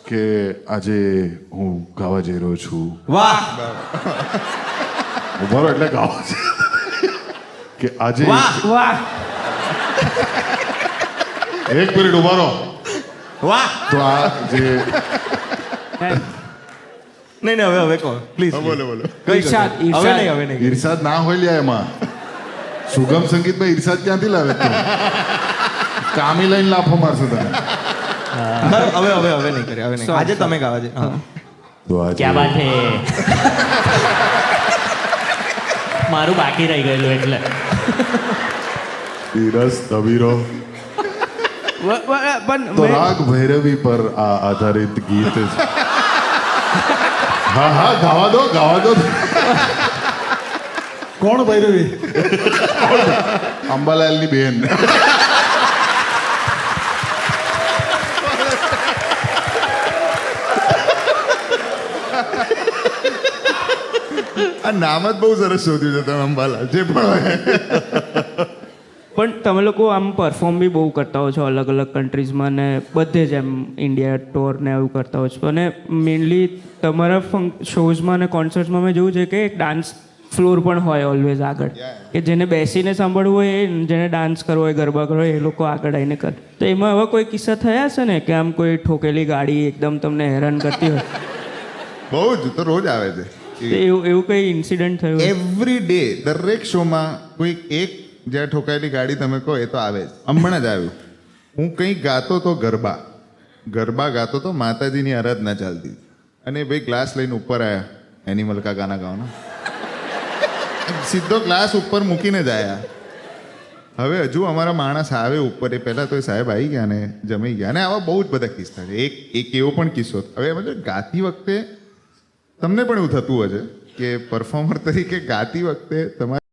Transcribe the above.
કે આજે હું ગાવા જઈ રહ્યો છું. વાહ ઉભા રહો એટલે ગાવા છે કે આજે વાહ એક મિનિટ ઉભા રહો. વાહ તો આ જે નહીં હવે કહો પ્લીઝ બોલો બોલો. ઈર્ષાદ હવે નહીં ઈર્ષાદ ના હોય લ્યા એમાં. સુગમ સંગીતમાં ઈર્ષાદ ક્યાંથી લાવે તું? કામી લઈને લાફો મારશે તને. હવે નહીં કરે હવે નહીં. આજે તમે ગાવા છે હા. તો આજે ક્યાં બાત હે મારું બાકી રહી ગયેલું એટલે ધીરજ દબીરો પણ તો રાગ ભૈરવી પર આ આધારિત ગીત છે. હા ગાવા દો. કોણ ભૈરવી? અંબાલાલની બેન. આ નામ જ બહુ સરસ શોધ્યું છે તમે અંબાલાલ. જે પણ હોય. પણ તમે લોકો આમ પરફોર્મ બી બહુ કરતા હો છો અલગ અલગ કન્ટ્રીઝમાં ને બધે જ એમ ઇન્ડિયા ટૂર ને એવું કરતા હો છો અને મેઇનલી તમારા શોઝમાં ને કોન્સર્ટ્સમાં મેં જોયું છે કે એક ડાન્સ ફ્લોર પણ હોય ઓલવેઝ આગળ કે જેને બેસીને સાંભળવું હોય એ જેને ડાન્સ કરવો હોય ગરબા કરવો હોય એ લોકો આગળ આવીને કરે. તો એમાં એવા કોઈ કિસ્સા થયા છે ને કે આમ કોઈ ઠોકેલી ગાડી એકદમ તમને હેરાન કરતી હોય બહુ જ તો રોજ આવે છે. તો એવું કંઈ ઇન્સિડન્ટ થયું એવરી ડે દરેક શોમાં કોઈ એક જ્યાં ઠોકાયેલી ગાડી તમે કહો એ તો આવે જ. હમણાં જ આવ્યું. હું કંઈક ગાતો તો ગરબા ગાતો તો માતાજીની આરાધના ચાલતી અને ભાઈ ગ્લાસ લઈને ઉપર આવ્યા એનિમલ કા ગાના ગાવાના. સીધો ગ્લાસ ઉપર મૂકીને જ આવ્યા. હવે હજુ અમારા માણસ આવે ઉપર એ પહેલાં તો એ સાહેબ આવી ગયા ને જમી ગયા અને આવા બહુ જ બધા કિસ્સા છે. એક એવો પણ કિસ્સો હવે મતલબ ગાતી વખતે તમને પણ એવું થતું હશે કે પરફોર્મર તરીકે ગાતી વખતે તમારે